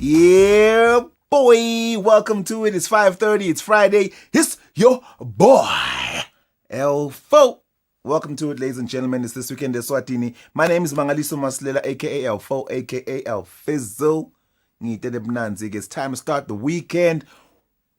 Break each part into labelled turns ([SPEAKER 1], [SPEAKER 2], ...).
[SPEAKER 1] Yeah, boy. Welcome to it. It's 5:30. It's Friday. It's your boy, Elfo. Welcome to it, ladies and gentlemen. It's this weekend Eswatini. My name is Mangaliso Maslela, aka Elfo, aka Elfizzle. It's time to start the weekend.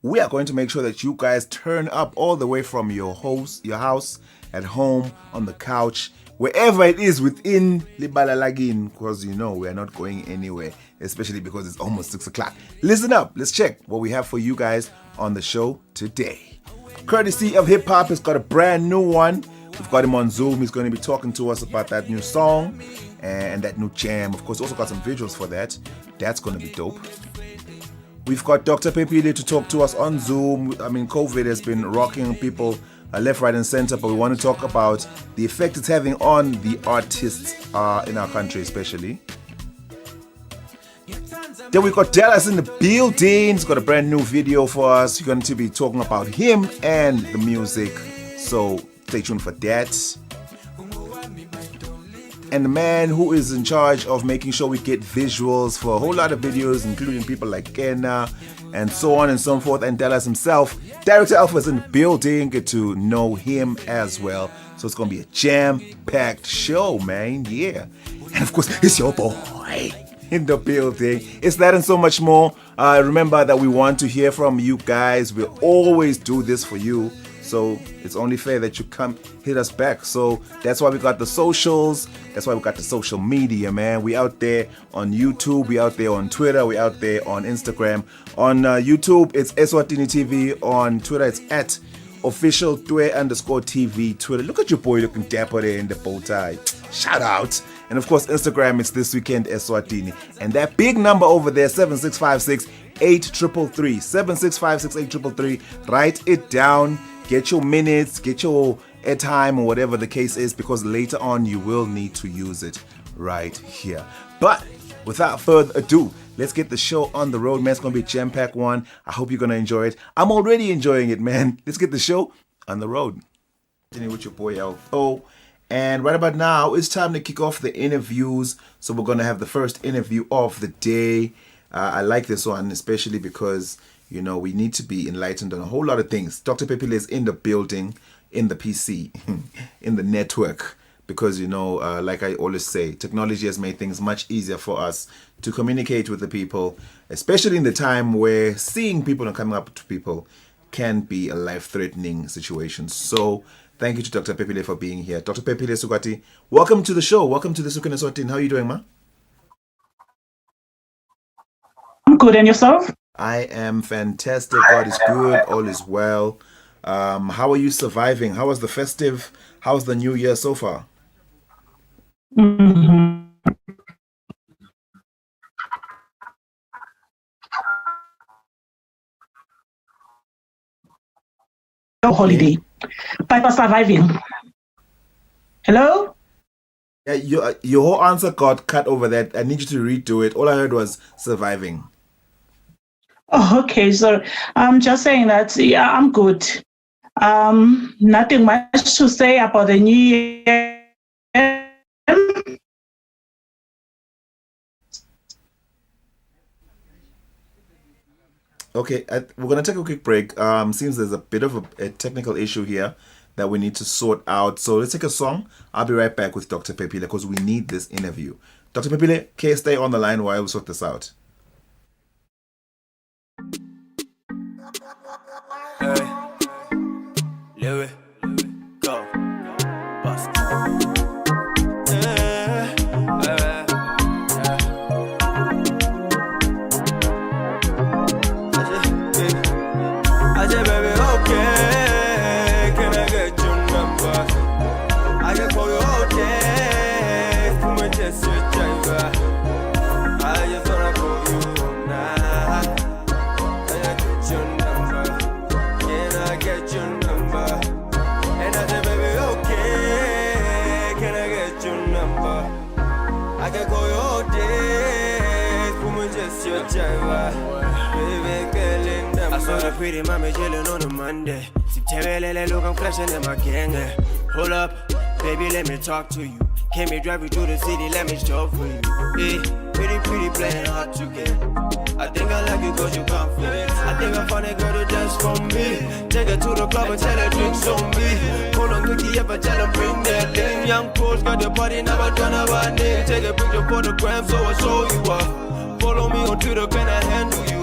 [SPEAKER 1] We are going to make sure that you guys turn up all the way from your house, at home, on the couch, wherever it is within Libalalagin, because you know we are not going anywhere, especially because it's almost 6 o'clock. Listen up. Let's check what we have for you guys on the show today. Courtesy of Hip Hop has got a brand new one. We've got him on Zoom. He's going to be talking to us about that new song and that new jam. Of course, also got some visuals for that. That's going to be dope. We've got Dr. PHEPHILE to talk to us on Zoom. I mean, COVID has been rocking people left, right, and center, but we want to talk about the effect it's having on the artists in our country, especially. Then we've got DALAS in the building. He's got a brand new video for us. We're going to be talking about him and the music, so stay tuned for that. And the man who is in charge of making sure we get visuals for a whole lot of videos, including people like Kenna and so on and so forth, and DALAS himself, Director Alpha, is in the building. Get to know him as well. So it's going to be a jam-packed show, man. Yeah. And of course, it's your boy in the building. It's that and so much more. Remember that we want to hear from you guys. We always do this for you. So it's only fair that you come hit us back. So that's why we got the socials. That's why we got the social media, man. We out there on YouTube. We out there on Twitter. We out there on Instagram. On YouTube, it's Eswatini TV. On Twitter, it's at official _TV Twitter. Look at your boy looking dapper there in the bow tie. Shout out. And of course, Instagram, it's this weekend Eswatini. And that big number over there, 7656-8333. 7656-8333. Write it down. Get your minutes, get your airtime or whatever the case is, because later on you will need to use it right here. But without further ado, let's get the show on the road, man. It's going to be a jam-packed one. I hope you're going to enjoy it. I'm already enjoying it, man. Let's get the show on the road. With your boy Elfo. And right about now, it's time to kick off the interviews. So we're going to have the first interview of the day. I like this one, especially because you know, we need to be enlightened on a whole lot of things. Dr. PHEPHILE is in the building, in the PC, in the network. Because, you know, like I always say, technology has made things much easier for us to communicate with the people, especially in the time where seeing people and coming up to people can be a life-threatening situation. So, thank you to Dr. PHEPHILE for being here. Dr. PHEPHILE Sukati, welcome to the show. Welcome to the Sukune Eswatini. How are you doing, ma?
[SPEAKER 2] I'm good, and yourself?
[SPEAKER 1] I am fantastic. God is good. All is well. How are you surviving? How was the festive? How's the new year so far?
[SPEAKER 2] Holiday, but was surviving. Hello?
[SPEAKER 1] Yeah, your whole answer got cut over that. I need you to redo it. All I heard was surviving.
[SPEAKER 2] Oh, okay. So I'm just saying that, yeah, I'm good. Nothing much to say about the new year.
[SPEAKER 1] Okay, we're going to take a quick break. Seems there's a bit of a technical issue here that we need to sort out. So let's take a song. I'll be right back with Dr. PHEPHILE because we need this interview. Dr. PHEPHILE, can you stay on the line while we sort this out?
[SPEAKER 3] Hey, lyrical, BUSTA. I said, baby, okay, can I get your number? I can call you all day, come and just your driver. I just wanna call you now. Can I get your number? Can I get your number? And I said, baby, okay, can I get your number? I can call you all day, come and just your driver. I saw the pretty mama chillin' on a Monday. September, look, I'm crashing in my gang. Hold up, baby, let me talk to you. Can me drive you through the city, let me show for you. Hey, pretty playing hard to get. I think I like it cause you confident. I think I found a girl to dance for me. Take her to the club and tell her drinks on me. Hold on quickly up and tell her bring that thing. Young pros got the party, never done about name. Take a picture for the gram so I show you up. Follow me on Twitter, can I handle you?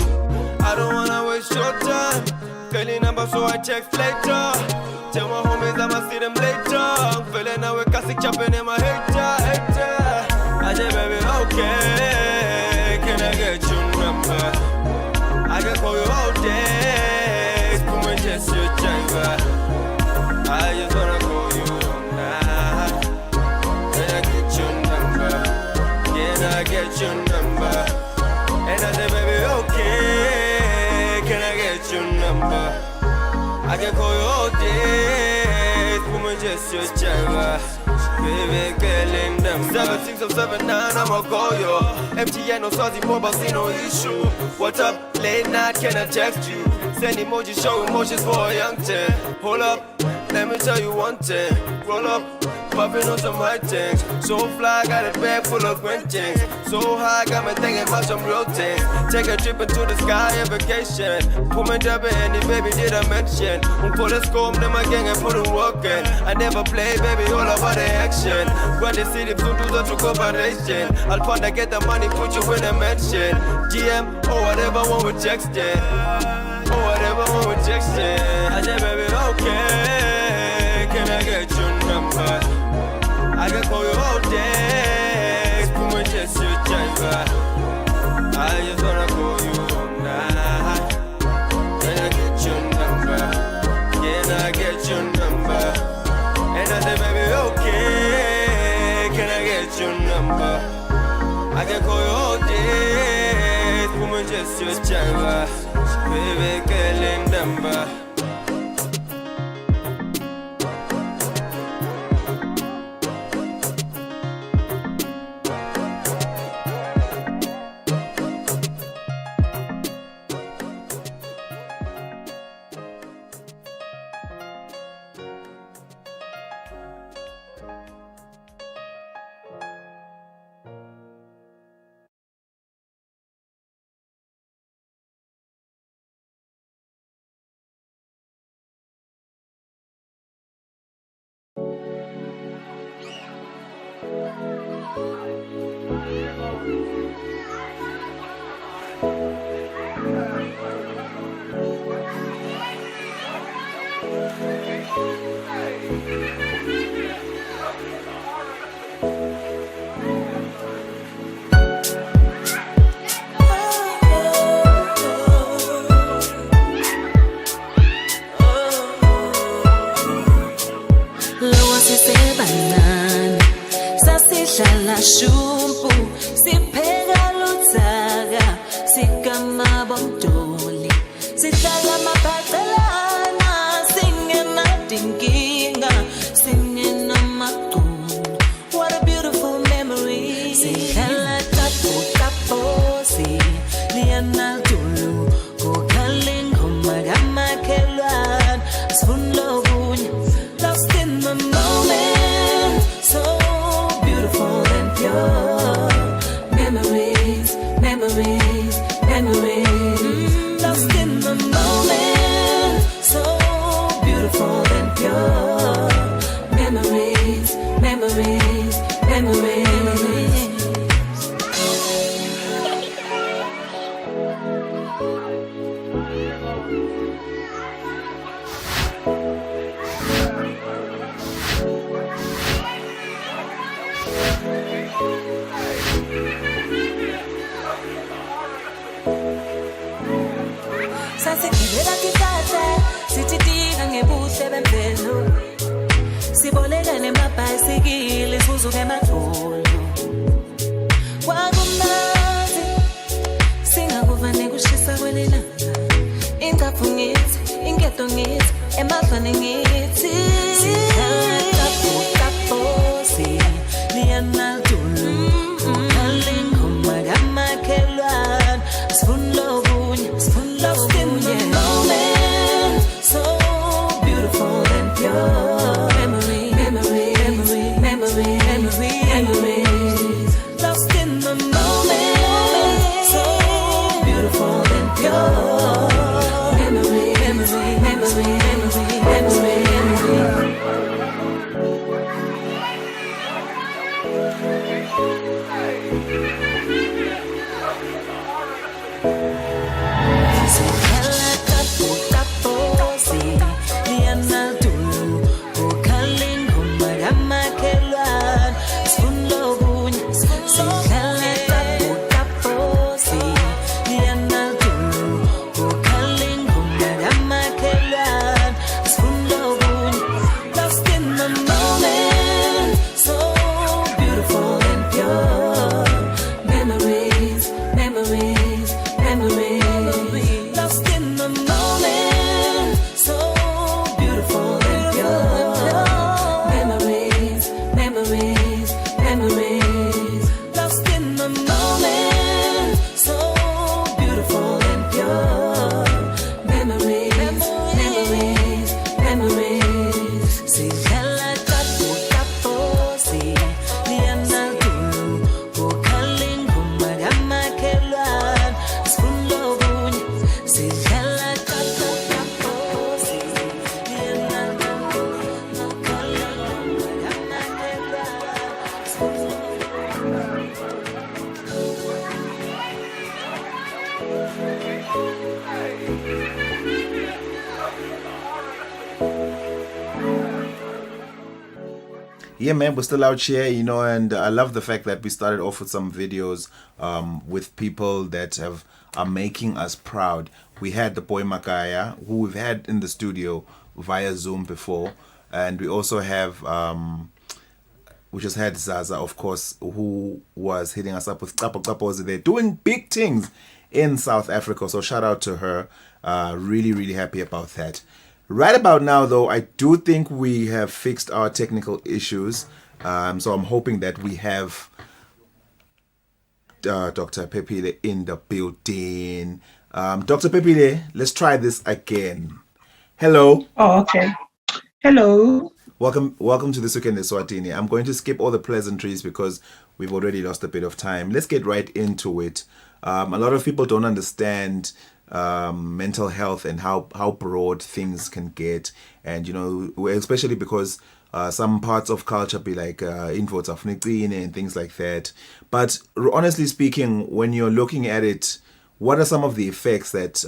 [SPEAKER 3] I don't wanna waste your time. Failing number so I text later. Tell my homies I'ma see them later. I'm feeling now with classic chopping in my hater. I said baby okay, can I get your number? I can call you all day, put me just your driver. I just wanna call you now. Can I get your number? Can I get your number? And I said baby okay, can I get your number? I can call you all day, put me just your driver. Baby girl in them 76079, I'ma call you. MTN no Swazi mobile, see no issue. What's up? Late night, can I text you? Send emoji, show emotions for a young 10. Hold up, let me tell you one thing. Roll up, popping on some high things. So fly, got a bag full of green things. So high, got me thinking about some real things. Take a trip into the sky, a vacation. Put me double and the baby did I mention. Pull the scope, then my gang and put it working. I never play, baby, all about the action. When the city soon do the true cooperation. I'll find I get the money, put you in a mansion. GM, or whatever one with texting. Or whatever one with texting. I said, baby, okay, can I get your number? I can call you all day, put me just your driver. I just wanna call you now. Can I get your number? Can I get your number? And I said, baby, okay, can I get your number? I can call you all day, put me just your driver. Baby, girl in number.
[SPEAKER 4] Shumpu sipheka lutsaga sikamabondoli sihlala mabhacelana singenadinkinga singenamaquno. What a beautiful memory. Sihlala tapo siliana dulu kokhalengo magamakhelwane asifuna okunye. Lost in the moment, so beautiful and pure. Memories, memories, memories. Lost in the moment, so beautiful and pure. Memories, memories, memories. Sasikibela kikahle sithitika ngebuhle bemvelo sibolekane emabhayisikili sibuzuke emadolo kwakumnandi singakuvane kushisa kwelilanga ingaphu ngithi inketo ngithi emafane ngithi tapo liyana dulu kokhalengo magamakhelwane asifuna okunye lost in the moment, so beautiful and pure. Memory, memory, memory, memory, memory, memories. Lost in the moment, so beautiful.
[SPEAKER 1] Yeah, man, we're still out here, you know, and I love the fact that we started off with some videos with people that are making us proud. We had the boy Makaya, who we've had in the studio via Zoom before, and we also have we just had Zaza, of course, who was hitting us up with Kapo Kapos. They're doing big things in South Africa, so shout out to her. Really, really happy about that. Right about now, though, I do think we have fixed our technical issues. So I'm hoping that we have Dr. PHEPHILE in the building. Dr. PHEPHILE, let's try this again. Hello.
[SPEAKER 2] Oh, okay. Hello.
[SPEAKER 1] Welcome to This Week in Eswatini. I'm going to skip all the pleasantries because we've already lost a bit of time. Let's get right into it. A lot of people don't understand mental health and how broad things can get, and you know, especially because some parts of culture be like info and things like that. But honestly speaking, when you're looking at it, what are some of the effects that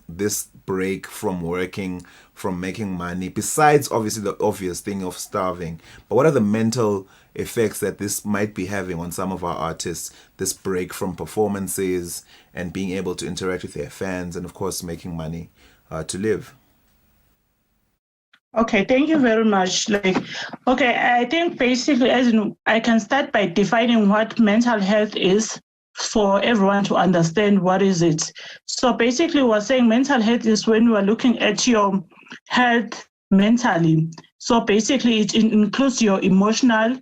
[SPEAKER 1] this break from working, from making money, besides obviously the obvious thing of starving, but what are the mental effects that this might be having on some of our artists, this break from performances and being able to interact with their fans and of course making money to live?
[SPEAKER 2] Okay, thank you very much. Okay, I think basically, I can start by defining what mental health is for everyone to understand what is it. So basically, we're saying mental health is when you are looking at your health mentally. So basically, it includes your emotional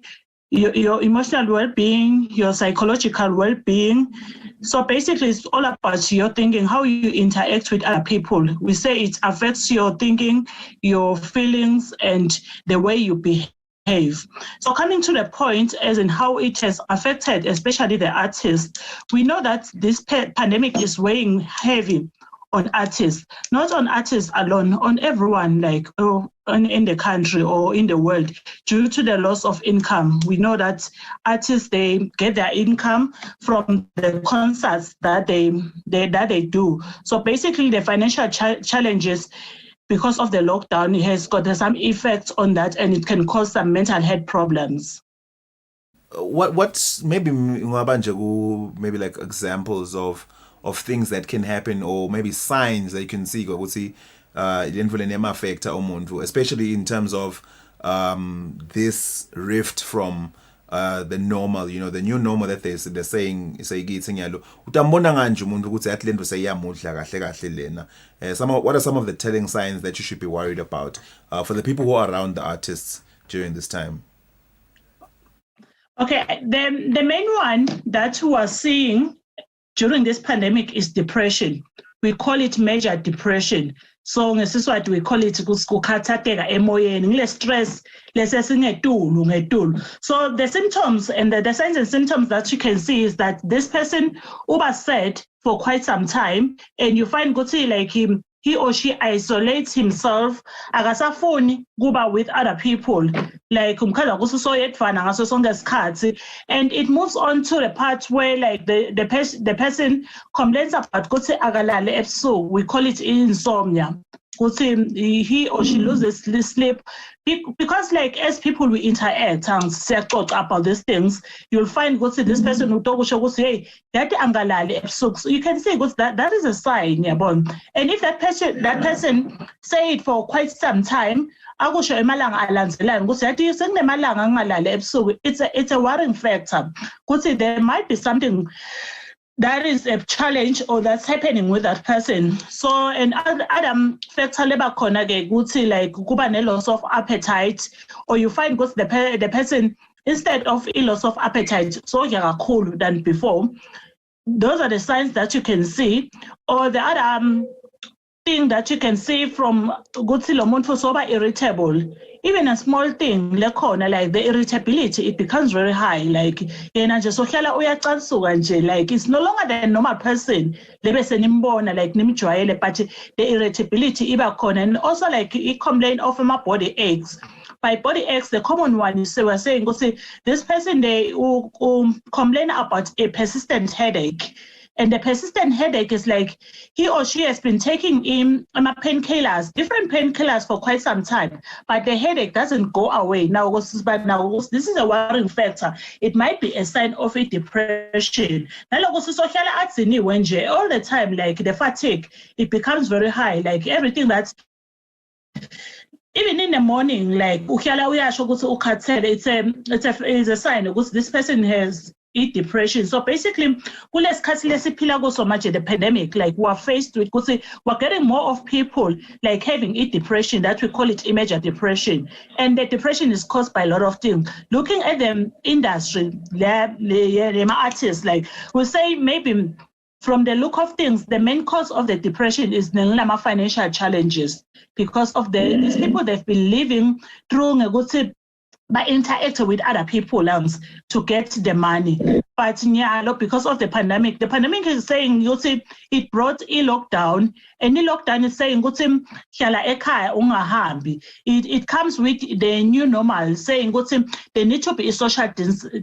[SPEAKER 2] well-being, your psychological well-being. So basically, it's all about your thinking, how you interact with other people. We say it affects your thinking, your feelings, and the way you behave. So coming to the point as in how it has affected, especially the artists, we know that this pandemic is weighing heavy on artists, not on artists alone, on everyone, in the country or in the world, due to the loss of income. We know that artists, they get their income from the concerts that they do. So basically, the financial challenges because of the lockdown has got some effects on that, and it can cause some mental health problems.
[SPEAKER 1] What maybe like examples of things that can happen, or maybe signs that you can see, especially in terms of this rift from the normal, you know, the new normal that they're saying what are some of the telling signs that you should be worried about for the people who are around the artists during this time?
[SPEAKER 2] Okay, the main one that we are seeing during this pandemic is depression. We call it major depression. So ngesiswati we call it kukhathateka emoyeni, stress, so the symptoms and the signs and symptoms that you can see is that this person was sad for quite some time, and you find like he or she isolates himself, akasafuni kuba with other people, like and it moves on to the part where like the person complains about akalale ebusuku. We call it insomnia. He or she loses sleep because like as people we interact and talk about these things, you'll find this person who talk hey that angalali ebusuku. So you can say that is a sign, yeah, and if that person say it for quite some time, it's a worrying factor. There might be something that is a challenge or that's happening with that person. So and other factor like kuba loss of appetite, or you find the person instead of a loss of appetite so cool than before. Those are the signs that you can see. Or the other thing that you can see from Gutsilomuntu soba irritable. Even a small thing, like the irritability, it becomes very high. Like it's no longer the normal person. Like but the irritability, and also like it complain of my body aches. By body aches, the common one is we're saying, this person they complain about a persistent headache. And the persistent headache is like he or she has been taking in painkillers, different painkillers for quite some time, but the headache doesn't go away. Now, this is a worrying factor. It might be a sign of a depression. All the time, like the fatigue, it becomes very high. Like everything that's even in the morning, like it's a sign because this person has depression. So basically, so much the pandemic, like we're faced with, we're getting more of people like having depression, that we call it major depression. And the depression is caused by a lot of things. Looking at the industry, the artists, like we say maybe from the look of things, the main cause of the depression is the financial challenges because of these people they've been living through by interacting with other people to get the money. But because of the pandemic is saying, it brought a lockdown, and the lockdown is saying, it comes with the new normal, saying, there need to be a social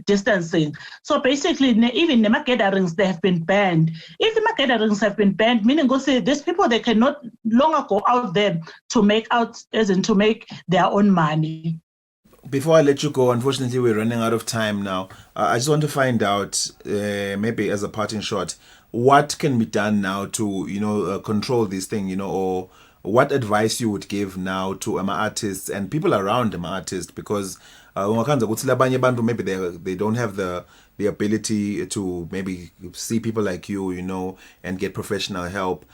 [SPEAKER 2] distancing. So basically, even the gatherings, they have been banned. If the gatherings have been banned, meaning, these people, they cannot longer go out there to make their own money.
[SPEAKER 1] Before I let you go, unfortunately, we're running out of time now. I just want to find out, maybe as a parting shot, what can be done now to, control this thing, or what advice you would give now to artists and people around artists, because maybe they don't have the ability to maybe see people like you, and get professional help.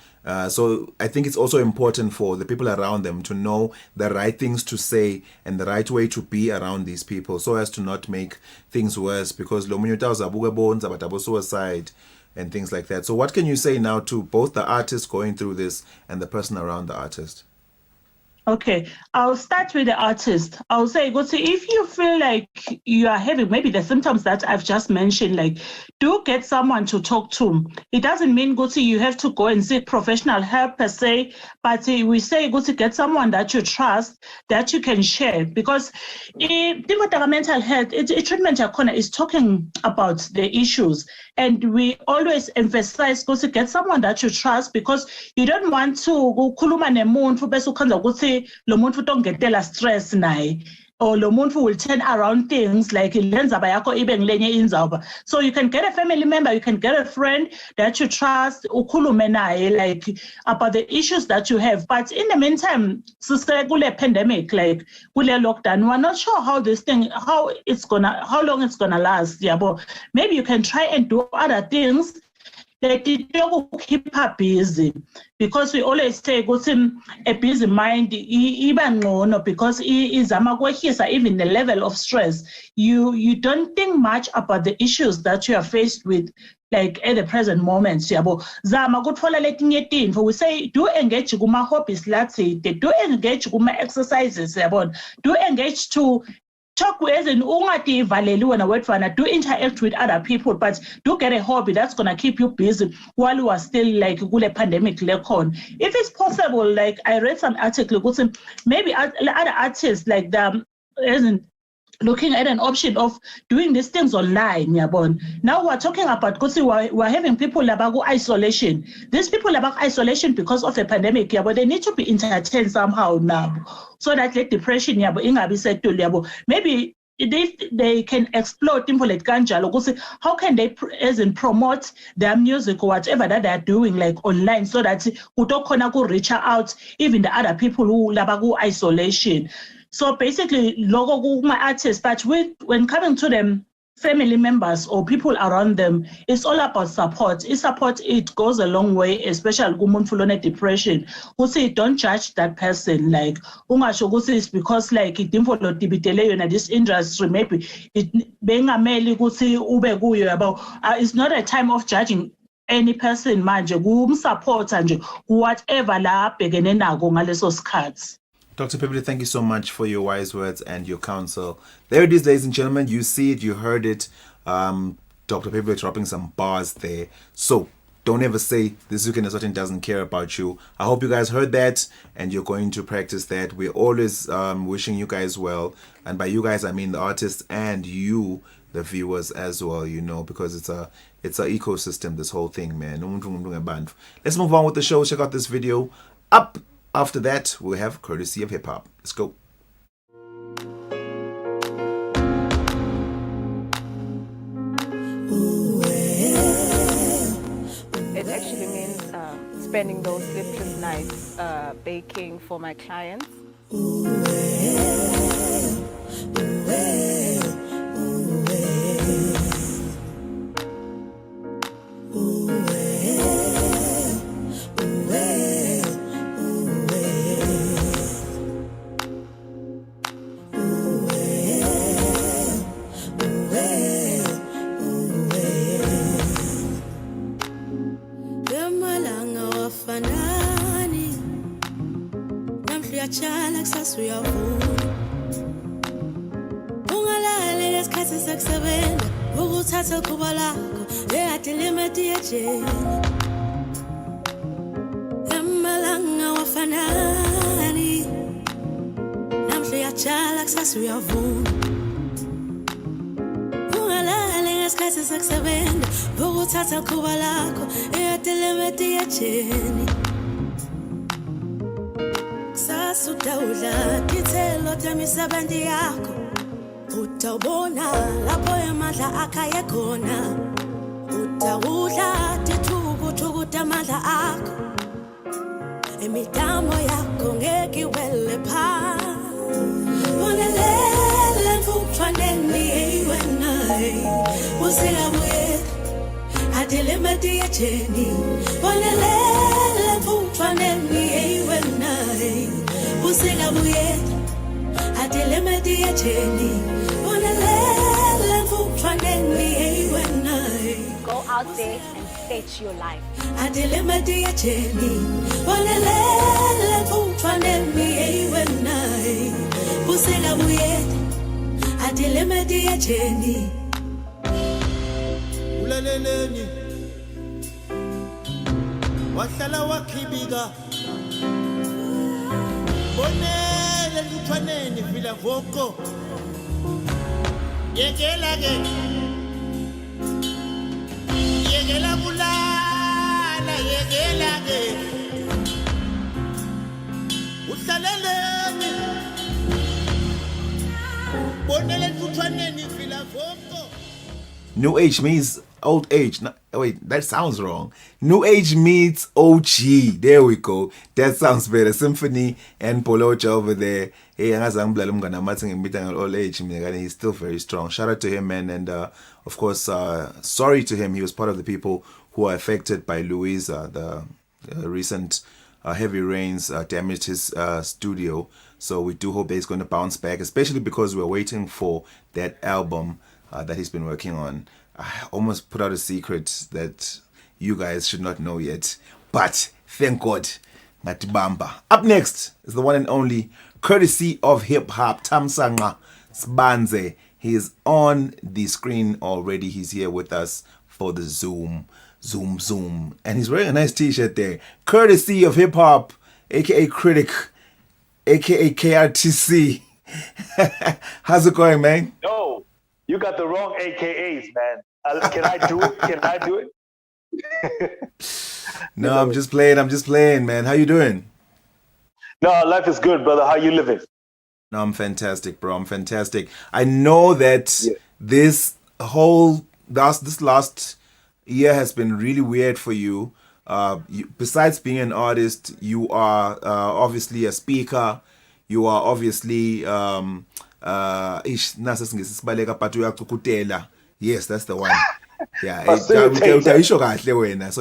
[SPEAKER 1] So I think it's also important for the people around them to know the right things to say and the right way to be around these people so as to not make things worse, because suicide and things like that. So what can you say now to both the artist going through this and the person around the artist?
[SPEAKER 2] Okay, I'll start with the artist. I'll say, if you feel like you are having maybe the symptoms that I've just mentioned, like, do get someone to talk to. It doesn't mean, you have to go and seek professional help per se, but we say, get someone that you trust, that you can share. Because mental health, treatment is talking about the issues. And we always emphasize, get someone that you trust, because you don't want to go khuluma nemuntu bese ukhanza ukuthi lo muntu utongetela stress naye, or lo muntu will turn around things like lenzaba yakho ibe ngilenye inzaba. So you can get a family member, you can get a friend that you trust, ukhulume naye like about the issues that you have. But in the meantime, kule pandemic, like kule lockdown, we're not sure how long it's gonna last. Yeah, but maybe you can try and do other things that keep her busy, because we always say a busy mind even because even the level of stress. You don't think much about the issues that you are faced with, like at the present moment. We say do engage kuma hobbies, do engage kuma exercises, do engage to talk with and do interact with other people, but do get a hobby that's gonna keep you busy while you are still like a pandemic. If it's possible, like I read some article, maybe other artists like them isn't looking at an option of doing these things online. Now we're talking about we're having people about isolation. These people about isolation because of the pandemic, but they need to be entertained somehow now, so that the depression maybe they can explore things like Ganjalo. How can they promote their music or whatever that they're doing like online, so that we reach out even the other people who labagu isolation. So basically, logo my artists, but when coming to them family members or people around them, it's all about support. It goes a long way, especially gumuntu depression. Who say don't judge that person, like it's because like this industry, maybe it's not a time of judging any person manje, support and whatever la begene nago ngaleso skhathi.
[SPEAKER 1] Dr. PHEPHILE, thank you so much for your wise words and your counsel. There it is, ladies and gentlemen. You see it, you heard it. Dr. PHEPHILE dropping some bars there. So don't ever say this weekend Eswatini doesn't care about you. I hope you guys heard that and you're going to practice that. We're always wishing you guys well. And by you guys, I mean the artists and you, the viewers as well, because it's a ecosystem, this whole thing, man. Let's move on with the show. Check out this video. Up after that, we'll have Courtesy of Hip Hop. Let's go.
[SPEAKER 5] It actually means spending those sleepless nights baking for my clients.
[SPEAKER 4] Uyachala kusasa uyavuna ungalali ngesikhathi sekusebenza ukuthatha ikhuba lakho eyade limit yejeni amalanga wafanani namhla uyachala kusasa uyavuna ungalali ngesikhathi sekusebenza ukuthatha ikhuba lakho eyade limit yejeni Sasudawula tithelo temisebenzi yakho utawubona lapho amandla akhaye khona utawudla tithuku tamandla akho emidamo yakho ngeke iwele phansi bonelele mfutshwaneni wena usikabuye adilemedi yejeni bonelele mfutshwaneni wena usikabuye adilemedi yejeni bonelele mfutshwaneni wena
[SPEAKER 5] Go out there and fetch your life.
[SPEAKER 4] adilemedi yejeni bonelele mfutshwaneni wena usikabuye adilemedi yejeni
[SPEAKER 6] ulaleleni wahlala wakhibika bonele luthwaneni vila voko yekela bulala yekela uhlaleleni bonele luthwaneni vila voko.
[SPEAKER 1] New age means old age. No, wait, that sounds wrong. New age meets OG. There we go. That sounds better. Symphony and Polocha over there. Hey, old age. He's still very strong. Shout out to him, man. And of course, sorry to him. He was part of the people who are affected by Louisa. The recent heavy rains damaged his studio. So we do hope that he's going to bounce back, especially because we're waiting for that album that he's been working on. I almost put out a secret that you guys should not know yet, but thank God, Natibamba. Up next is the one and only Courtesy of Hip Hop, Tamsanga Sbanze. He is on the screen already. He's here with us for the Zoom, and he's wearing a nice T-shirt there. Courtesy of Hip Hop, aka Critic, aka KRTC. How's it going, man?
[SPEAKER 7] No, you got the wrong AKAs, man. Can I do it? Can I do it?
[SPEAKER 1] No, I'm just playing, man. How you doing?
[SPEAKER 7] No, life is good, brother. How you living?
[SPEAKER 1] No, I'm fantastic, bro. I'm fantastic. I know that this last year has been really weird for you. Besides being an artist, you are obviously a speaker. You are obviously yes, that's the one. Yeah, so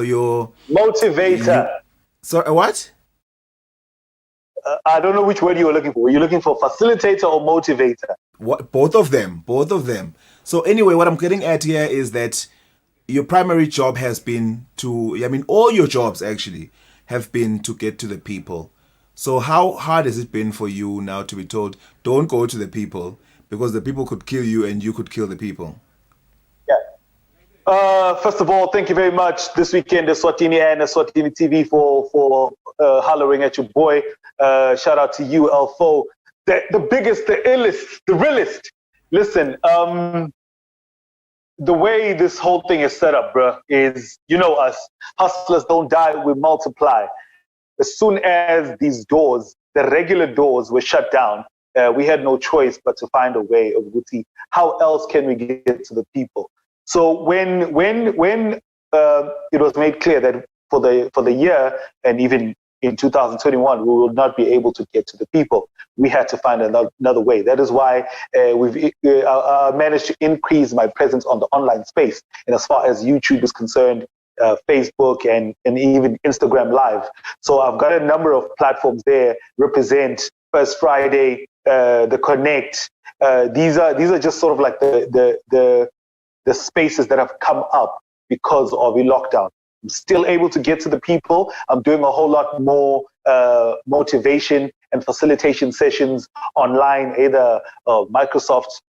[SPEAKER 1] you're
[SPEAKER 7] motivator.
[SPEAKER 1] So what?
[SPEAKER 7] I don't know which word you were looking for. Were you looking for facilitator or motivator?
[SPEAKER 1] What? Both of them. So anyway, what I'm getting at here is that your primary job has been all your jobs actually have been to get to the people. So how hard has it been for you now to be told, don't go to the people because the people could kill you and you could kill the people?
[SPEAKER 7] First of all, thank you very much this weekend, Eswatini and Eswatini TV for hollering at your boy. Shout out to you, Elfo. The biggest, the illest, the realest. Listen, the way this whole thing is set up, bro, is, you know us, hustlers don't die, we multiply. As soon as these doors, the regular doors, were shut down, we had no choice but to find a way of how else can we get to the people. So when it was made clear that for the year and even in 2021 we will not be able to get to the people, we had to find another way. That is why we've managed to increase my presence on the online space. And as far as YouTube is concerned, Facebook and even Instagram Live. So I've got a number of platforms there. Represent, First Friday, the Connect. These are just sort of like the spaces that have come up because of the lockdown. I'm still able to get to the people. I'm doing a whole lot more motivation and facilitation sessions online, either Microsoft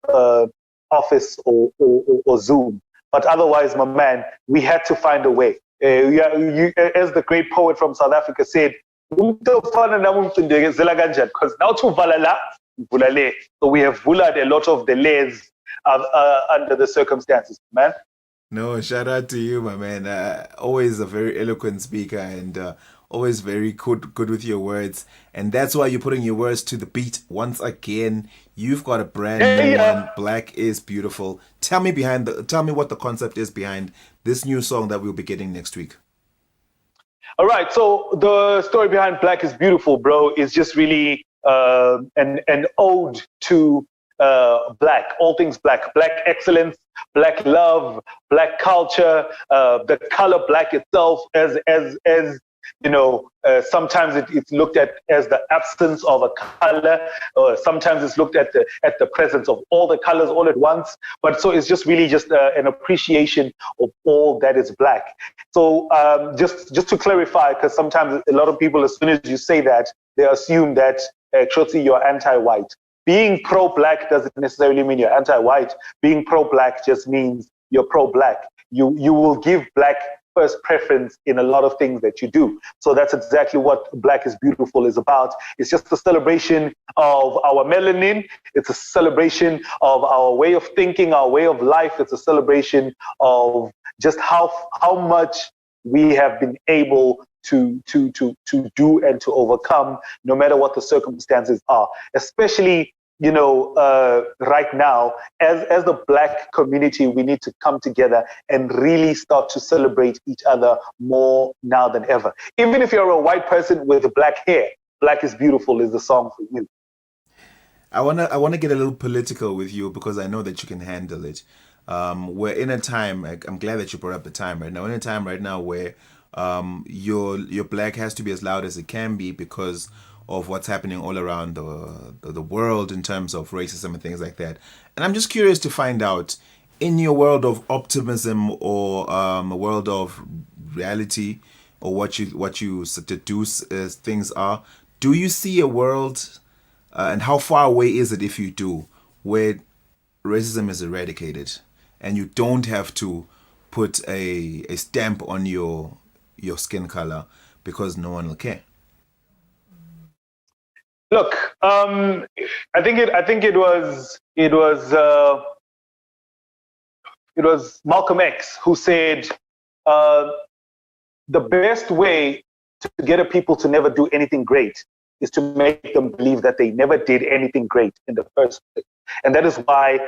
[SPEAKER 7] Office or Zoom. But otherwise, my man, we had to find a way. As the great poet from South Africa said, because now to valala, so we have vulad a lot of the layers under the circumstances, man.
[SPEAKER 1] No, shout out to you, my man. Always a very eloquent speaker and always very good with your words. And that's why you're putting your words to the beat. Once again, you've got a brand new one. Black is Beautiful. Tell me what the concept is behind this new song that we'll be getting next week.
[SPEAKER 7] All right. So the story behind Black is Beautiful, bro, is just really an ode to black, all things black, black excellence, black love, black culture, the color black itself, as you know, sometimes it's looked at as the absence of a color, or sometimes it's looked at the presence of all the colors all at once. But so it's just really just an appreciation of all that is black. So just to clarify, because sometimes a lot of people, as soon as you say that, they assume that Chotsi, you're anti-white. Being pro-black doesn't necessarily mean you're anti-white. Being pro-black just means you're pro-black. You will give black first preference in a lot of things that you do. So that's exactly what Black is Beautiful is about. It's just a celebration of our melanin. It's a celebration of our way of thinking, our way of life. It's a celebration of just how much we have been able to do and to overcome, no matter what the circumstances are. Especially, you know, right now, as the black community, we need to come together and really start to celebrate each other more now than ever. Even if you're a white person with black hair, Black is Beautiful is the song for you.
[SPEAKER 1] I wanna get a little political with you because I know that you can handle it. We're in a time, I'm glad that you brought up the time right now. We're in a time right now where your black has to be as loud as it can be because of what's happening all around the world in terms of racism and things like that. And I'm just curious to find out, in your world of optimism or a world of reality, or what you deduce as things are, do you see a world, and how far away is it if you do, where racism is eradicated and you don't have to put a stamp on your skin color because no one will care?
[SPEAKER 7] Look, I think it was Malcolm X who said the best way to get a people to never do anything great is to make them believe that they never did anything great in the first place. And that is why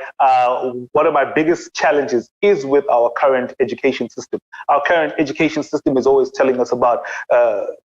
[SPEAKER 7] one of my biggest challenges is with our current education system. Our current education system is always telling us about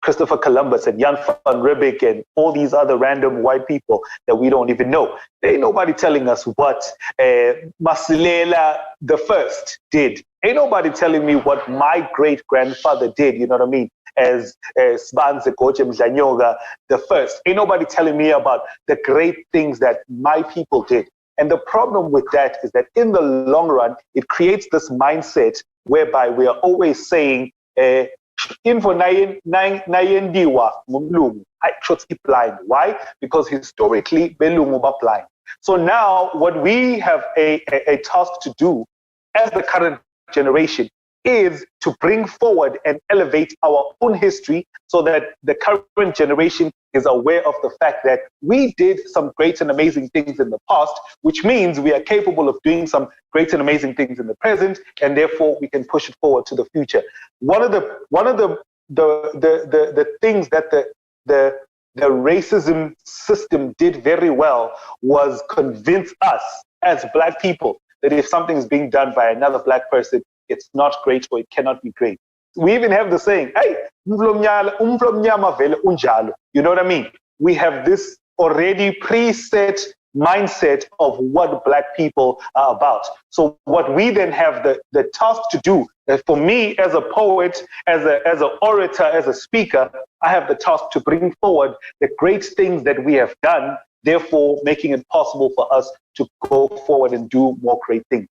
[SPEAKER 7] Christopher Columbus and Jan van Riebeeck and all these other random white people that we don't even know. There ain't nobody telling us what Masilela the First did. Ain't nobody telling me what my great-grandfather did, you know what I mean? As Sbanze Koche Mzanyoga the First. Ain't nobody telling me about the great things that my people did. And the problem with that is that in the long run, it creates this mindset whereby we are always saying, info nayendiwa ngumlungu. I should be blind. Why? Because historically, belungu were blind. So now what we have a task to do as the current generation is to bring forward and elevate our own history so that the current generation is aware of the fact that we did some great and amazing things in the past, which means we are capable of doing some great and amazing things in the present, and therefore we can push it forward to the future. One of the things that the racism system did very well was convince us as Black people that if something is being done by another Black person, it's not great or it cannot be great. We even have the saying, hey, you know what I mean? We have this already preset mindset of what Black people are about. So what we then have the task to do, for me as a poet, as an orator, as a speaker, I have the task to bring forward the great things that we have done, therefore making it possible for us to go forward and do more great things.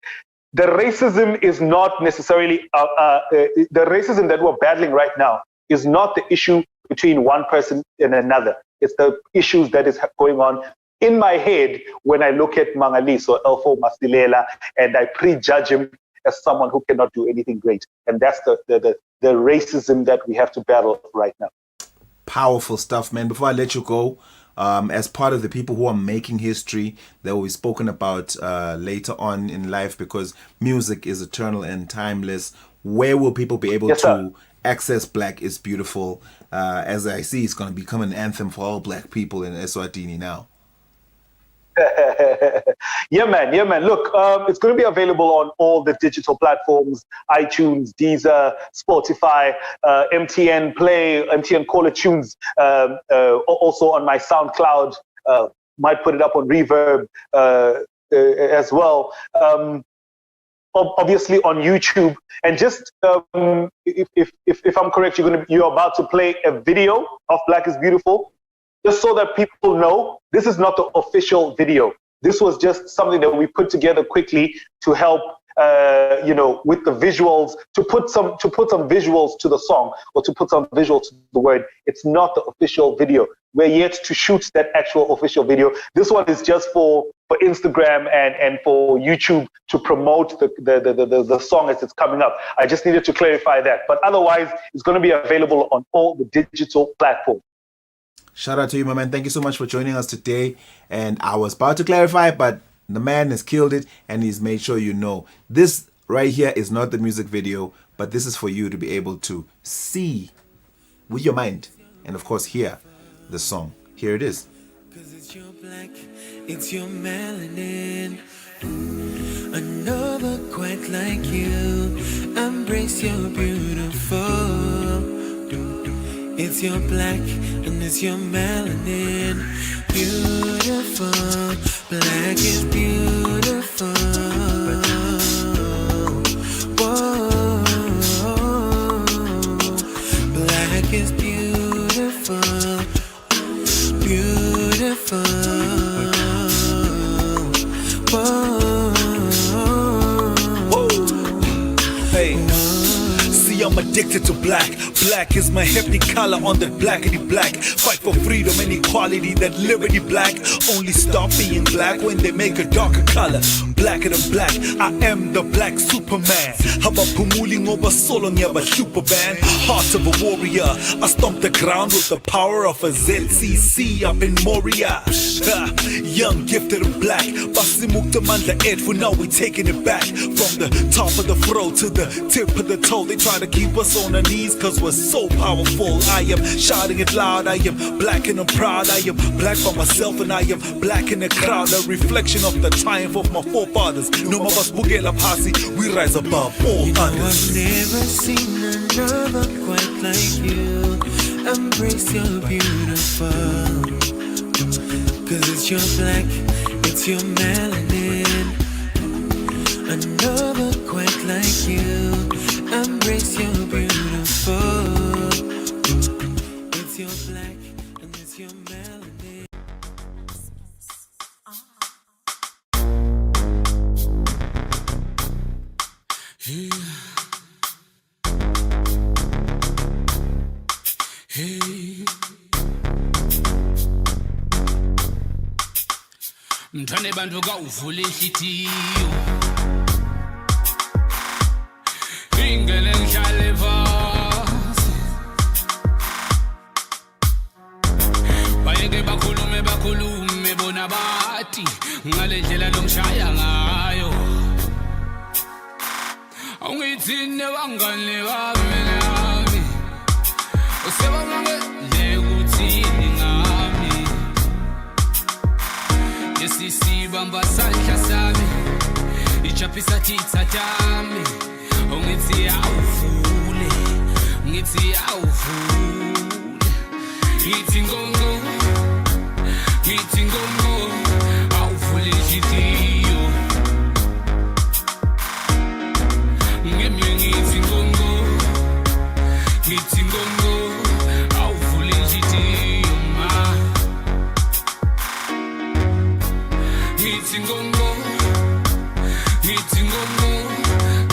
[SPEAKER 7] The racism is not necessarily, the racism that we're battling right now is not the issue between one person and another. It's the issues that is going on in my head when I look at Mangaliso Elfo Masilela and I prejudge him as someone who cannot do anything great. And that's the racism that we have to battle right now.
[SPEAKER 1] Powerful stuff, man. Before I let you go, as part of the people who are making history that will be spoken about later on in life, because music is eternal and timeless, where will people be able to access Black is Beautiful? As I see, it's going to become an anthem for all Black people in Eswatini now.
[SPEAKER 7] Yeah, man. Look, it's going to be available on all the digital platforms: iTunes, Deezer, Spotify, MTN Play, MTN Caller Tunes. Also on my SoundCloud. Might put it up on Reverb as well. Obviously on YouTube. And just if I'm correct, you're about to play a video of Black is Beautiful. Just so that people know, this is not the official video. This was just something that we put together quickly to help, with the visuals, to put some visuals to the song, or to put some visuals to the word. It's not the official video. We're yet to shoot that actual official video. This one is just for Instagram and for YouTube to promote the song as it's coming up. I just needed to clarify that. But otherwise, it's going to be available on all the digital platforms.
[SPEAKER 1] Shout out to you, my man. Thank you so much for joining us today. And I was about to clarify, but the man has killed it, and he's made sure you know. This right here is not the music video, but this is for you to be able to see with your mind and, of course, hear the song. Here it is.
[SPEAKER 8] 'Cause it's your black, it's your melanin. Another quite like you. Embrace your beautiful. It's your black and it's your melanin. Beautiful, black is beautiful. Whoa, black is beautiful, beautiful. Whoa.
[SPEAKER 9] Hey, see, I'm addicted to black. Black is my happy color on that blackity black. Fight for freedom and equality, that liberty black. Only stop being black when they make a darker color. Blacker than black, I am the black Superman. Habapumuli ngoba solo ngiyaba super band. Heart of a warrior, I stomp the ground with the power of a ZCC up in Moria. Young, gifted and black. Basimukta mandla edfu, now we taking it back. From the top of the throat to the tip of the toe. They try to keep us on our knees cause we're so powerful. I am shouting it loud, I am black and I'm proud. I am black for myself and I am black in the crowd. A reflection of the triumph of my forefathers. No more us bugela pasi, we rise above all others.
[SPEAKER 8] I've never seen another quite like you. Embrace your beautiful. 'Cause it's your black, it's your melanin. Another quite like you. Embrace your beautiful. It's your black and it's your melanin. Hey. Hey. Mthane bantu ka uvule inhlitiyo.
[SPEAKER 10] ngene ngihlale phansi bayeke bakhulume bona bathi ngale ndlela longishaya ngayo awungithine bangane bami nami usebona ngekuthini ngami yesisibamba sandla sami ichapisa titsa tami ungithi awuvule ngithi awuvule ngithi ngongo awuvule njitiyo ngemye ngithi ngongo awuvule njitiyo ma ngithi ngongo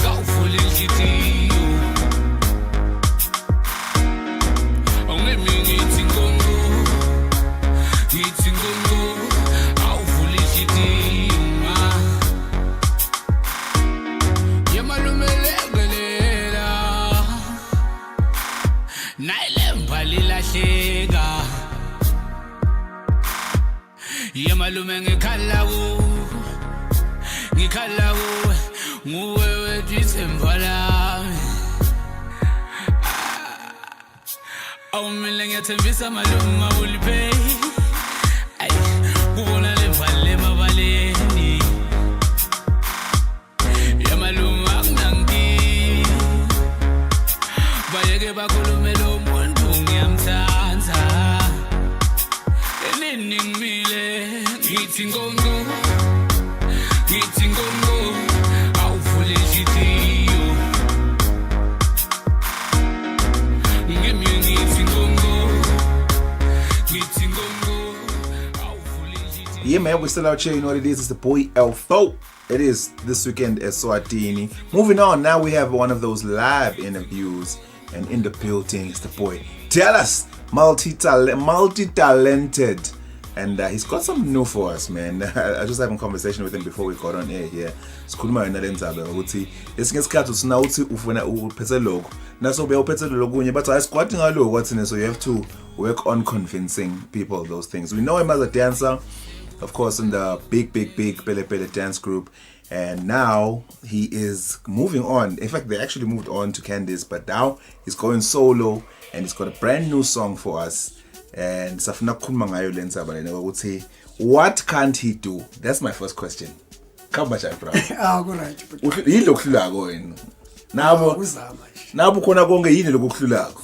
[SPEAKER 10] awuvule njitiyo ongemye ngithi ngongo awuvule njitiyo ma yemalumelegelela nayilemba lilahleka yemalume ngikhala kuwe nguwe wethu ithemba lami awumile ngiyathembisa malume awulipheyi kubona levale emabaleni yamalume akunankinga bayeke bakhulume lo muntu ngiyamthanda enini ngimile ngithi ngongo awuvule njitiyo ngemye ngithi ngongo awuvule njitiyo.
[SPEAKER 1] Yeah, man, we're still out here. You know what it is? It's the boy Elfo. It is this weekend Eswatini. Moving on, now we have one of those live interviews, and in the building is the boy DALAS, multi-talented, and he's got something new for us, man. I just having a conversation with him before we got on air here. Sikhuluma yena lenzabe ukuthi esingesikhathi usina uthi ufuna uphethe logo naso beyophethe logo kunye but ayisikwati ngalo kwathini, so you have to work on convincing people those things. We know him as a dancer, of course, in the big Pele Pele dance group, and now he is moving on. In fact, they actually moved on to Candice, but now he's going solo and he's got a brand new song for us. And safuna kukhuluma ngayo lenza bale ukuthi what can't he do? That's my first question. Khamba cha bro.
[SPEAKER 11] Correct.
[SPEAKER 1] Yini lokuhlulako wena? Nabo khona konke yini lokuhlulako?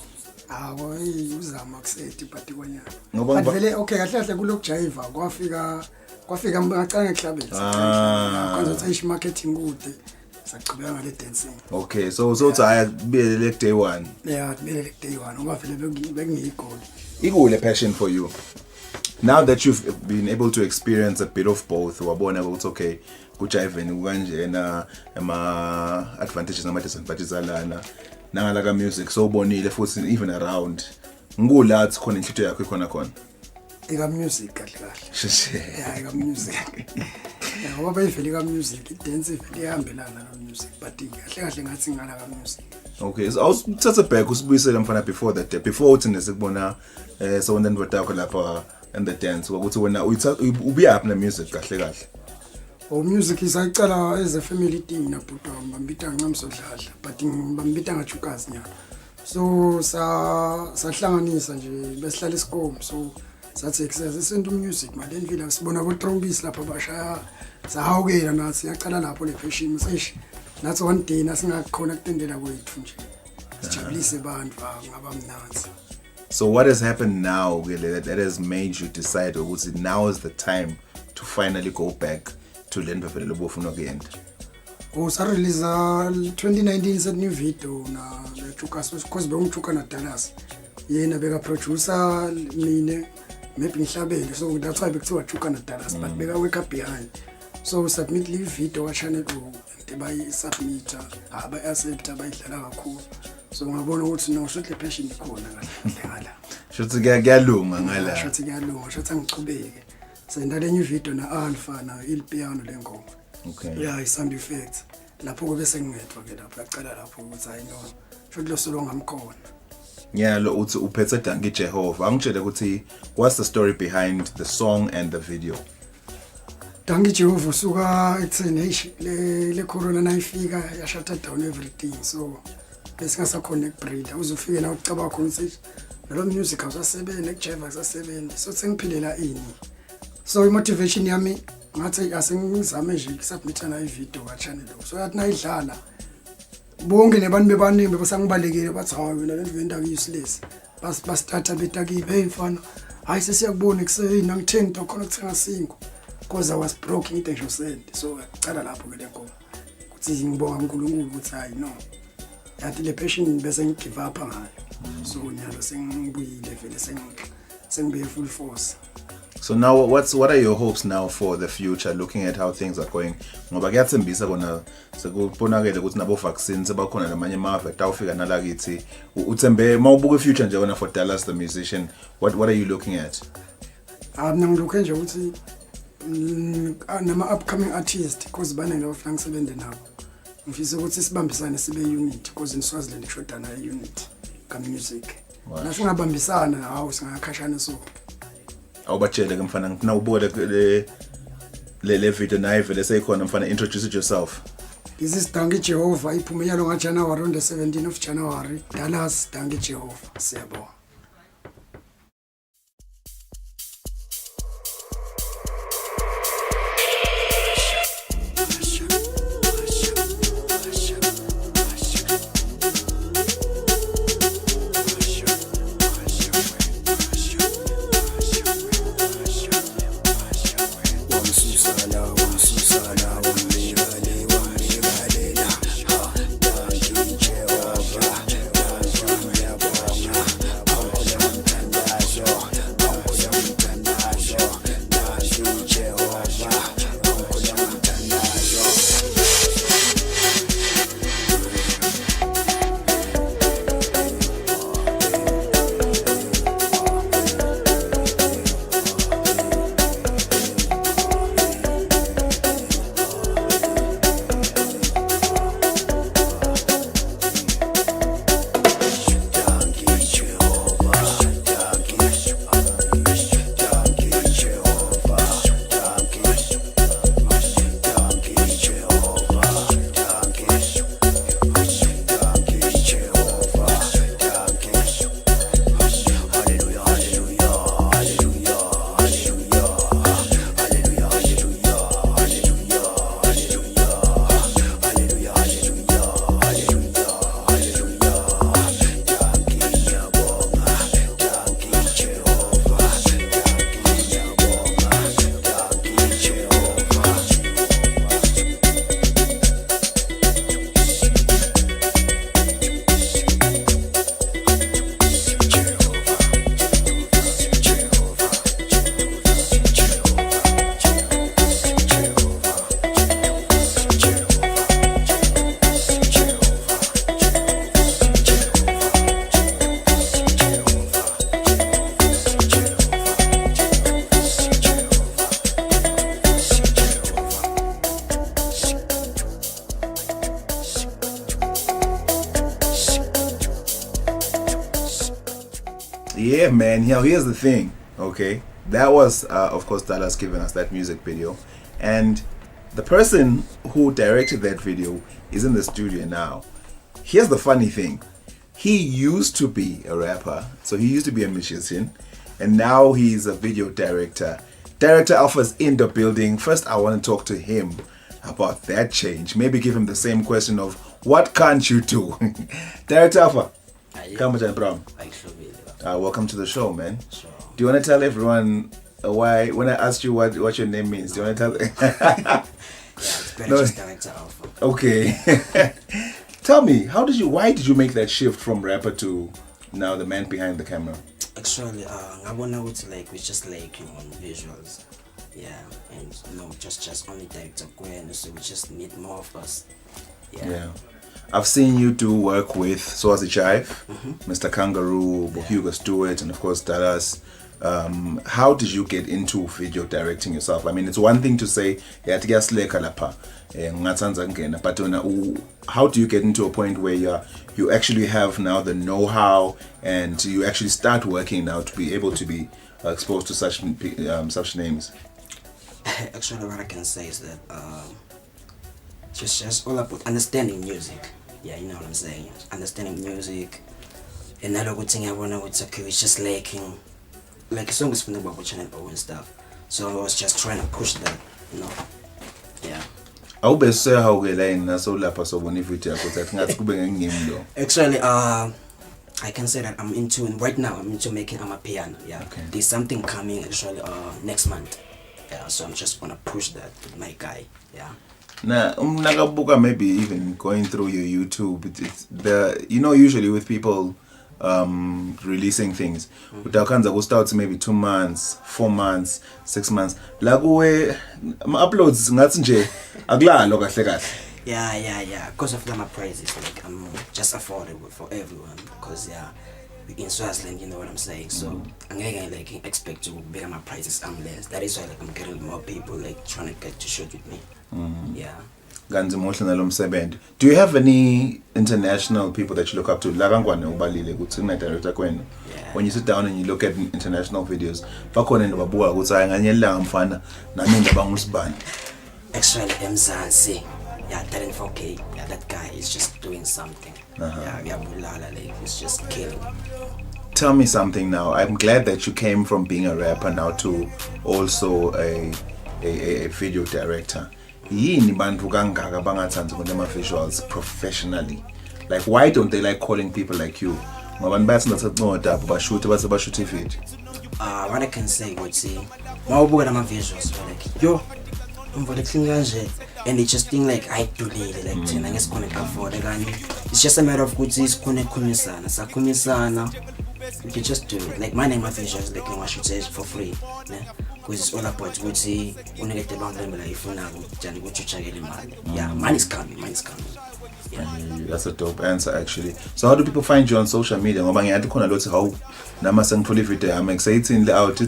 [SPEAKER 11] Uzama kusethi but kwanyana. But vele okay kahle kulokujiva kwafika ngacanga eklabeni. Kwanza uthi marketing kude. Saqhubeka ngale dancing.
[SPEAKER 1] Okay, so I be like day one.
[SPEAKER 11] Yeah, be like day one. Ngoba vele bekungiyigoli.
[SPEAKER 1] Ikule passion for you. Now that you've been able to experience a bit of both, wabona ukuthi okay, kujiveni kukanjena ama advantages nama disadvantages alana nangala ka music, so ubonile futhi even around ngulathi khona inhluthu yakho khona
[SPEAKER 11] eka music kahle yeah, eka music yeah, ngoba bayivele eka music dance ivele ihambelana na music but kahle ngathi ngala ka music.
[SPEAKER 1] Okay, so awusithatha back usibuyisela mfana before that day, before uthi nesikubona so then vodakho lapha and the dance ukuthi wena ubuyaphi na music kahle.
[SPEAKER 11] Music isayicala as a family thing na bhuta bambita ngamsodlala but bambita ngachukazi nya, so sahlanganisa nje besihlala isikome, so sathi sesento music manje endlela sibona ko trombis lapha bashaya sahawukela nathi yaqala lapho le fashion sesh nathi one day nasingakhona kutendela kwethu nje sijabulise abantu ngabamnanzi.
[SPEAKER 1] So what has happened now that has made you decide ukuthi now is the time to finally go back to learn before the bofuna again?
[SPEAKER 11] Sa release 2019 set new video na lechuka because bengichuka na DALAS yena beka producer mine maybe ngihlabele, so that's why bekuthiwa chuka na DALAS but beka wake up behind, so submit le video wa channel to bayi submit aba accept abayidlala kakhulu, so ngabona ukuthi no shothi passion ikhona ngala
[SPEAKER 1] shothi kuyalunga ngala
[SPEAKER 11] shothi kuyalunga shothi ngichubeke senda le new video na alpha na il piano lengoma.
[SPEAKER 1] Okay.
[SPEAKER 11] Yeah, sound effects. lapho kube sengedwa ke lapho yaqala lapho ukuthi hayi no shothi lo solo ngamkhona.
[SPEAKER 1] Yeah, lo uthi uphethe Dankie Jehovah. Angitshele ukuthi what's the story behind the song and the video?
[SPEAKER 11] Dankie Jehovah usuka ekutheni le corona nayifika yashut down everything, so besingasakhona ukubreathe uzufike la ucaba khona ukuthi lo music awusasebenza ekujiva akusasebenza, so sengiphilela ini. So i-motivation yami ngathi asengizame nje ukusubmit na i-video ka channel, so yathi nayidlala bonke nebantu bebaningi besangibalekile bathi hayi wena le venda kuyisilesi bastarta betakibe hey mfana hayi sesiyakubona ekuseni nangithenga into khona ukuthenga 5 because I was broke into nje usend, so ngicala lapho ke lenkomo ukuthi ngibonga uNkulunkulu ukuthi hayi no yathi le passion bese ngigive up ngayo, so nyalo sengibuyile vele sengibe full force.
[SPEAKER 1] So now what are your hopes now for the future, looking at how things are going? Ngoba kuyathembisa kona sekubonakele ukuthi nabo vaccines sebakhona namanye amave tawufika nalakithi uthembe mawubuka future nje wona for Dallas the musician, what are you looking at?
[SPEAKER 11] Ngilokho nje ukuthi nama upcoming artists because banele ofuna ngisebenze nabo. Ngifisa ukuthi sibambisane sibe unit because in Swaziland kushoda na unit ka music. Nasingabambisana hawo singakhashana so.
[SPEAKER 1] Awubatshele ke mfana ngifuna ubuke le video nayo vele seyikhona mfana, introduce yourself.
[SPEAKER 11] This is Dankie Jehovah, iphume yalo nga January on the 17th of January. Dallas Dankie Jehovah. Siyabonga.
[SPEAKER 1] Yeah, man. Here's the thing. Okay, that was of course Dallas giving us that music video, and the person who directed that video is in the studio now. Here's the funny thing: he used to be a rapper, so he used to be a musician, and now he's a video director. Director Alpha's in the building. First, I want to talk to him about that change. Maybe give him the same question of what can't you do? Director Alpha, come on, Brown. Welcome to the show, man. Sure. Do you want to tell everyone why, when I asked you what your name means, do you want to tell?
[SPEAKER 12] Yeah, it's better just Director Alpha.
[SPEAKER 1] Okay. Tell me, why did you make that shift from rapper to now the man behind the camera?
[SPEAKER 12] Actually, I wanna go to like, we're just lacking on visuals. Yeah, and just only director Gwen, so we just need more of us. Yeah.
[SPEAKER 1] I've seen you do work with Swazi Chive, Mr. Kangaroo, Hugo Stewart, and of course Dallas. how did you get into video directing yourself? I mean, it's one thing to say, but how do you get into a point where you actually have now the know-how and you actually start working now to be able to be exposed to such names?
[SPEAKER 12] Actually, what I can say is that just all about understanding music. Yeah, you know what I'm saying. Understanding music. Another good thing I wanna it's okay, it's just lacking. Like a song is from the Bible channel and stuff. So I was just trying to push that, you know. Yeah. Actually, I can say that I'm into right now. I'm into making amapiano. Yeah.
[SPEAKER 1] Okay.
[SPEAKER 12] There's something coming actually next month. Yeah. So I'm just gonna push that with my guy. Yeah.
[SPEAKER 1] Now, maybe even going through your YouTube, it's usually with people releasing things, utakanza start maybe 2 months, 4 months, 6 months. Like we uploads ngathi nje akulalo kahle kahle.
[SPEAKER 12] Yeah. Because of my prices, like I'm just affordable for everyone. Because in Swaziland, you know what I'm saying. So I'm like expect to bigger my prices unless that is why like I'm getting more people like trying to get to shoot with me. Yeah.
[SPEAKER 1] Do you have any international people that you look up to? When you sit down and you look at international videos,
[SPEAKER 12] actually MZansi, talent 4K, that guy is just doing something. He's just killing.
[SPEAKER 1] Tell me something now. I'm glad that you came from being a rapper now to also a video director. Visuals professionally. Like, why don't they like calling people like you? What I
[SPEAKER 12] can say would say my visuals were like yo, and they just think like I do like it's just a matter of good you can just do it. Like my name, my visuals like I should say for free. Because it's all about what see when you get the band if you yeah, mine is coming. Yeah.
[SPEAKER 1] That's a dope answer actually. So how do people find you on social media? I'm excited out.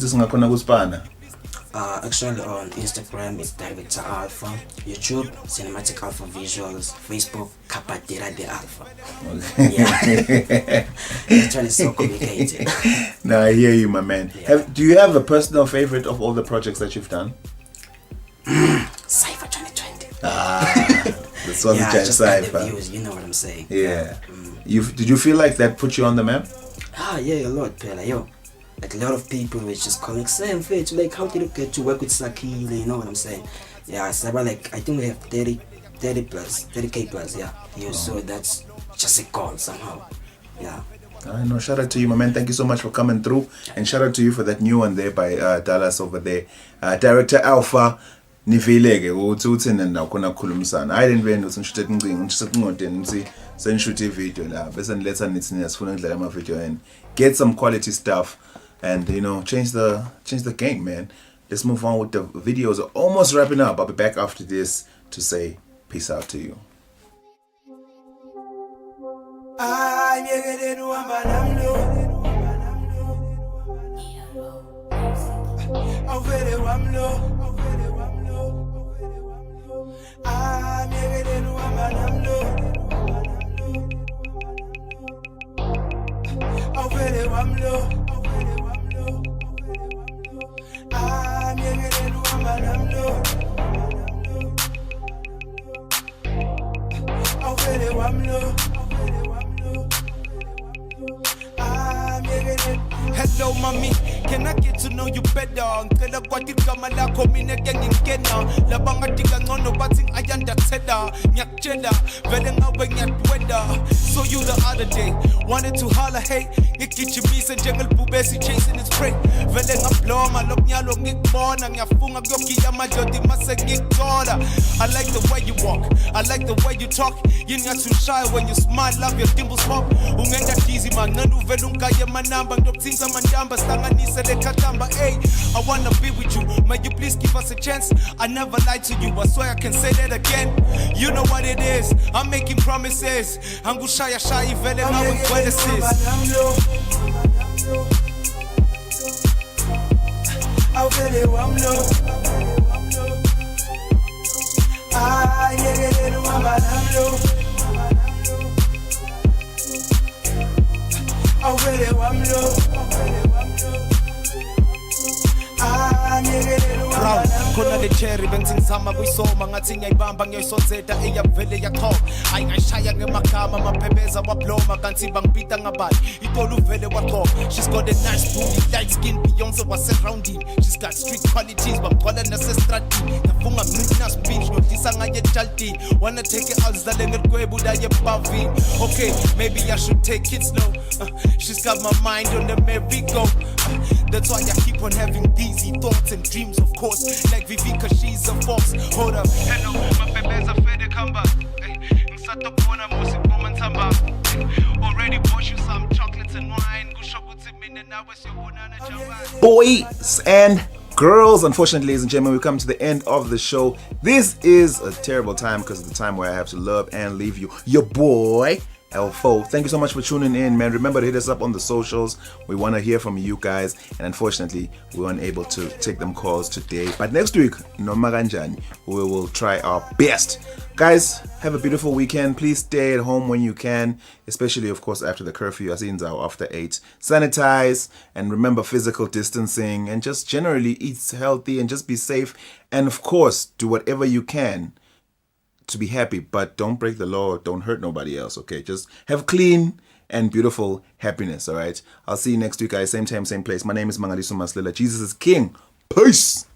[SPEAKER 12] Actually on Instagram it's Director Alpha, YouTube Cinematic Alpha Visuals, Facebook Kapatera de Alpha. Okay. Yeah. It's really so complicated.
[SPEAKER 1] Now I hear you, my man.
[SPEAKER 12] Yeah.
[SPEAKER 1] Do you have a personal favorite of all the projects that you've done?
[SPEAKER 12] Cypher 2020.
[SPEAKER 1] This was a Cypher.
[SPEAKER 12] Views, you know what I'm saying.
[SPEAKER 1] Yeah. Did you feel like that put you on the map?
[SPEAKER 12] Yeah, a lot, Pela. Yo. Like a lot of people were just calling Sam Fitch, like how did you get to work with Saki, you know what I'm saying? Yeah, so like I think we have 30k plus, yeah. So that's just a call somehow. Yeah.
[SPEAKER 1] I know. Shout out to you, my man. Thank you so much for coming through. And shout out to you for that new one there by Dallas over there. Director Alpha Nivilege uthini na khona khulumisana. I didn't know ngishuthe incingo ngishuthe senshuthi video la bese niletha nithi niyasifuna ukudlala ama video and get some quality stuff and change the game, man. Let's move on with the videos. Almost wrapping up. I'll be back after this to say peace out to you.
[SPEAKER 3] Hello, mommy, can I get to know you better? Ngicela kwatigama lakho mina ke ngingena labanga dinga ngcono bathi ayandathela ngiyakutshela vele ngawe ngiyadwenda. So you the other day wanted to holler, hey ngigijimise njengelibhubesi chasing its prey vele ngabloma lokunyalo ngikubona ngiyafunga kuyogiya amadlodi mase ngikuthola. I like the way you walk, I like the way you talk. Yini ngathi shy when you smile, love your dimples pop. Ungenda dizzy man nanu vele ungaye manamba ngiyokuthinta mandamba sihlanganise lekhatamba. Hey, I wanna be with you, may you please give us a chance. I never lied to you, I swear I can say that again. You know what it is, I'm making promises. Angushaya shy vele ngawe ngwele sis. awuvele wamlo yekeleni uhamba namlo awuvele wamlo
[SPEAKER 13] Brown, khona le cherry bengthi ngizama kuyisoma ngathi ngiyayibamba ngiyoyisonzeta eyavele yachoma ayingashaya ngemagama amaphebeza wabloma kanti bangibita ngabani itolo uvele waqoma. She's got a nice booty, light skin, Beyonce was surrounding. She's got street qualities bamgqola nasestradini ngafunga mina speech nodlisa ngaye jalti wanna take it out zale ngegwebu daye bavini. Okay, maybe I should take it slow. She's got my mind on the merry-go. That's why I keep on having dizzy thoughts and dreams, of course. Like Vivi, cause she's a fox. Hold up, hello, my baby's a fede kamba. Already bought you some chocolates and wine.
[SPEAKER 1] Boys and girls, unfortunately, ladies and gentlemen, we come to the end of the show. This is a terrible time because of the time where I have to love and leave you. Your boy, Elfo. Thank you so much for tuning in, man. Remember to hit us up on the socials. We want to hear from you guys. And unfortunately, we weren't able to take them calls today. But next week, noma kanjani, we will try our best. Guys, have a beautiful weekend. Please stay at home when you can, especially, of course, after the curfew. Azinza after 8. Sanitize and remember physical distancing and just generally eat healthy and just be safe. And of course, do whatever you can to be happy, but don't break the law, don't hurt nobody else, okay? Just have clean and beautiful happiness, all right? I'll see you next week, guys. Same time, same place. My name is Mangaliso Maslela. Jesus is King. Peace.